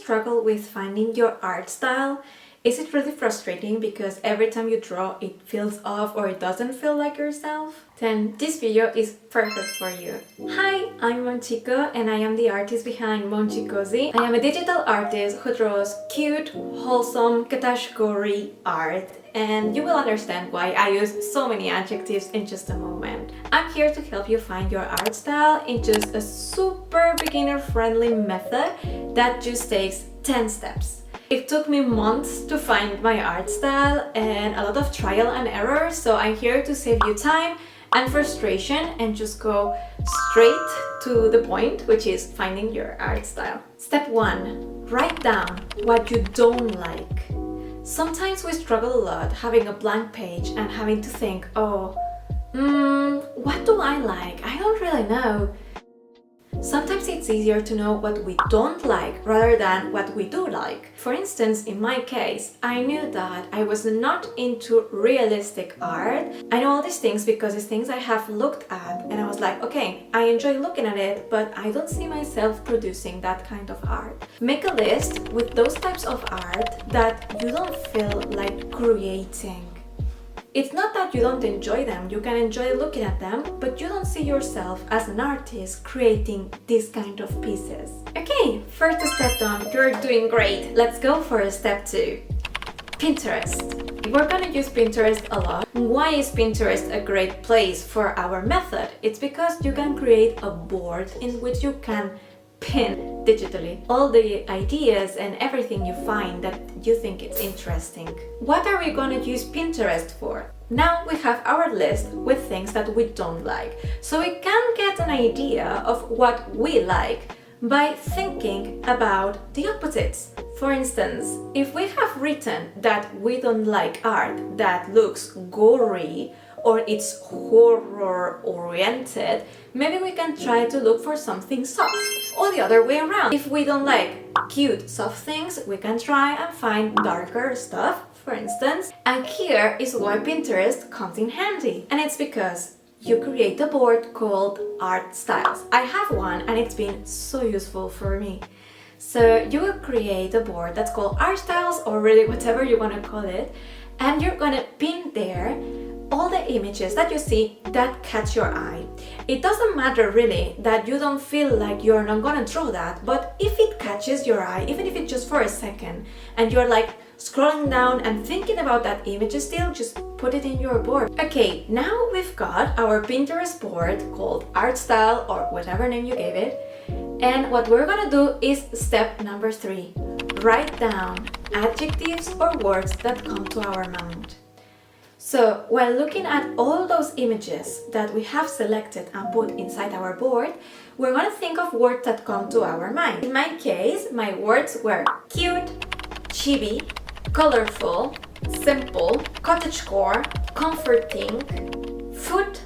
struggle with finding your art style? Is it really frustrating because every time you draw it feels off or it doesn't feel like yourself? Then this video is perfect for you. Hi, I'm Momchiko and I am the artist behind Momchicozy. I am a digital artist who draws cute, wholesome, category art, and you will understand why I use so many adjectives in just a moment. I'm here to help you find your art style in just a super beginner-friendly method that just takes 10 steps. It took me months to find my art style and a lot of trial and error, so I'm here to save you time and frustration and just go straight to the point, which is finding your art style. Step 1. Write down what you don't like. Sometimes we struggle a lot having a blank page and having to think, what do I like? I don't really know. Sometimes it's easier to know what we don't like rather than what we do like. For instance, in my case, I knew that I was not into realistic art. I know all these things because it's things I have looked at and I was like, okay, I enjoy looking at it, but I don't see myself producing that kind of art. Make a list with those types of art that you don't feel like creating. It's not that you don't enjoy them, you can enjoy looking at them, but you don't see yourself as an artist creating these kind of pieces. Okay, first step done, you're doing great. Let's go for step 2. Pinterest. We're gonna use Pinterest a lot. Why is Pinterest a great place for our method? It's because you can create a board in which you can pin digitally all the ideas and everything you find that you think it's interesting. What are we gonna use Pinterest for? Now we have our list with things that we don't like, so we can get an idea of what we like by thinking about the opposites. For instance, if we have written that we don't like art that looks gory or it's horror oriented, maybe we can try to look for something soft. Or the other way around. If we don't like cute soft things, we can try and find darker stuff, for instance. And here is why Pinterest comes in handy. And it's because you create a board called Art Styles. I have one and it's been so useful for me. So you will create a board that's called Art Styles, or really whatever you want to call it, and you're gonna pin there all the images that you see that catch your eye. It doesn't matter really that you don't feel like you're not gonna draw that, but if it catches your eye, even if it's just for a second, and you're like scrolling down and thinking about that image still, just put it in your board. Okay, now we've got our Pinterest board called Art Style or whatever name you gave it, and what we're gonna do is step number 3. Write down adjectives or words that come to our mind. So, while looking at all those images that we have selected and put inside our board, we're going to think of words that come to our mind. In my case, my words were cute, chibi, colorful, simple, cottagecore, comforting, food,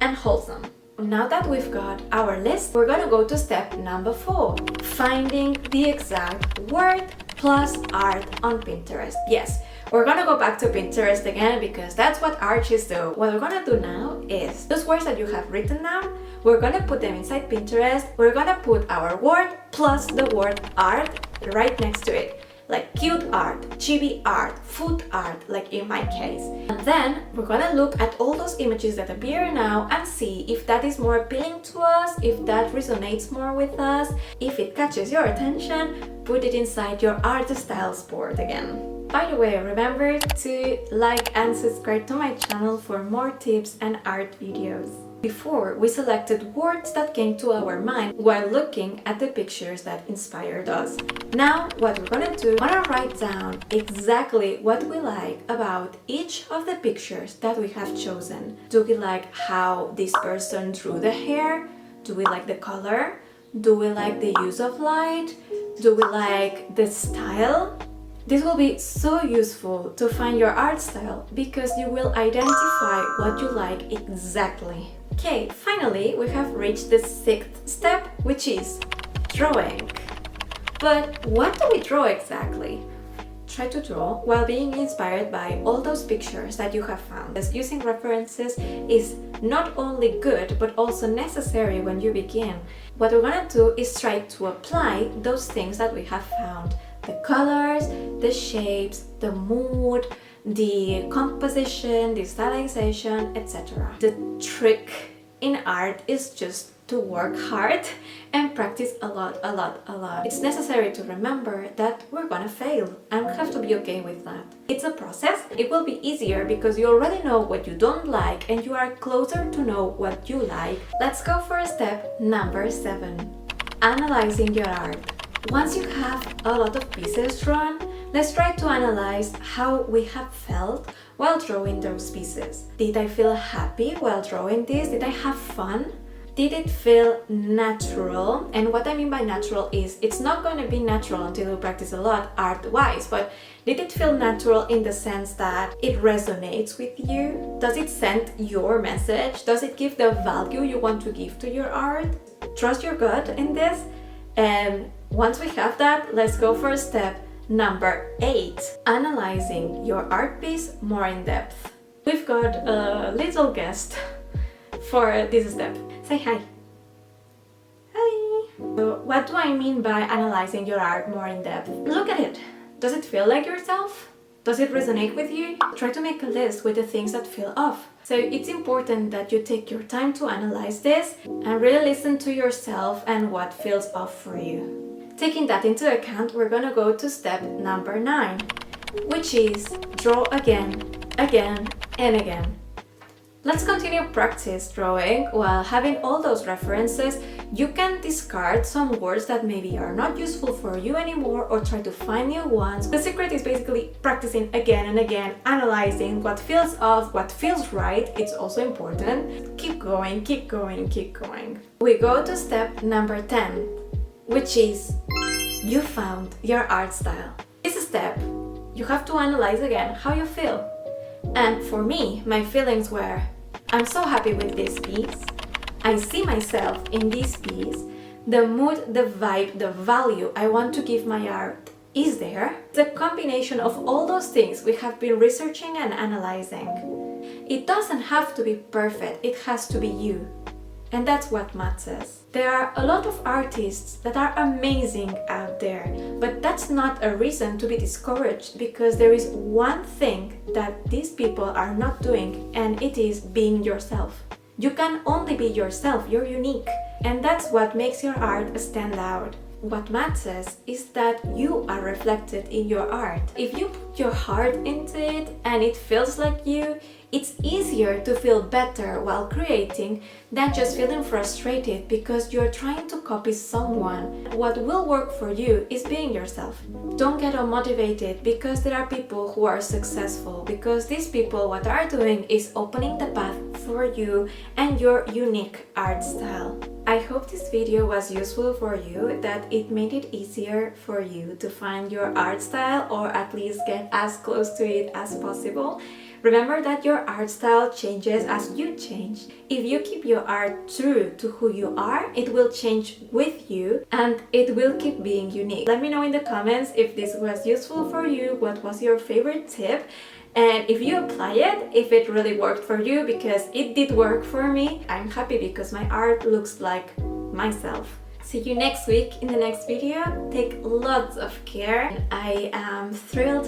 and wholesome. Now that we've got our list, we're going to go to step number 4, finding the exact word plus art on Pinterest. Yes, we're gonna go back to Pinterest again because that's what artists do. What we're gonna do now is those words that you have written down, we're gonna put them inside Pinterest. We're gonna put our word plus the word art right next to it. Like cute art, chibi art, food art, like in my case. And then we're gonna look at all those images that appear now and see if that is more appealing to us, if that resonates more with us, if it catches your attention, put it inside your art styles board again. By the way, remember to like and subscribe to my channel for more tips and art videos. Before, we selected words that came to our mind while looking at the pictures that inspired us. Now, what we're gonna do, we're gonna write down exactly what we like about each of the pictures that we have chosen. Do we like how this person drew the hair? Do we like the color? Do we like the use of light? Do we like the style? This will be so useful to find your art style because you will identify what you like exactly. Okay, finally we have reached the 6th step, which is drawing. But what do we draw exactly? Try to draw while being inspired by all those pictures that you have found. As using references is not only good but also necessary when you begin, what we're gonna do is try to apply those things that we have found. The colors, the shapes, the mood, the composition, the stylization, etc. The trick in art is just to work hard and practice a lot. It's necessary to remember that we're gonna fail and we have to be okay with that. It's a process. It will be easier because you already know what you don't like and you are closer to know what you like. Let's go for step number 7. Analyzing your art. Once you have a lot of pieces drawn, let's try to analyze how we have felt while drawing those pieces. Did I feel happy while drawing this? Did I have fun? Did it feel natural? And what I mean by natural is it's not going to be natural until you practice a lot art-wise, but did it feel natural in the sense that it resonates with you? Does it send your message? Does it give the value you want to give to your art? Trust your gut in this. And once we have that, let's go for step number 8. Analyzing your art piece more in depth. We've got a little guest for this step. Say hi. Hi. So what do I mean by analyzing your art more in depth? Look at it. Does it feel like yourself? Does it resonate with you? Try to make a list with the things that feel off. So it's important that you take your time to analyze this and really listen to yourself and what feels off for you. Taking that into account, we're gonna go to step number 9, which is draw again, and again. Let's continue practice drawing while having all those references. You can discard some words that maybe are not useful for you anymore or try to find new ones. The secret is basically practicing again and again, analyzing what feels off, what feels right. It's also important. Keep going. We go to step number 10, which is you found your art style. This step, you have to analyze again how you feel. And for me, my feelings were, I'm so happy with this piece, I see myself in this piece, the mood, the vibe, the value I want to give my art is there. The combination of all those things we have been researching and analyzing. It doesn't have to be perfect, it has to be you. And that's what matters. There are a lot of artists that are amazing out there, but that's not a reason to be discouraged because there is one thing that these people are not doing, and it is being yourself. You can only be yourself, you're unique, and that's what makes your art stand out. What matters is that you are reflected in your art. If you put your heart into it and it feels like you, it's easier to feel better while creating than just feeling frustrated because you're trying to copy someone. What will work for you is being yourself. Don't get unmotivated because there are people who are successful, because these people, what they are doing is opening the path for you and your unique art style. I hope this video was useful for you, that it made it easier for you to find your art style or at least get as close to it as possible. Remember that your art style changes as you change. If you keep your art true to who you are, it will change with you and it will keep being unique. Let me know in the comments if this was useful for you, what was your favorite tip, and if you apply it, if it really worked for you, because it did work for me. I'm happy because my art looks like myself. See you next week in the next video. Take lots of care. I am thrilled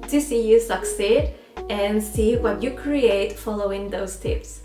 to see you succeed and see what you create following those tips.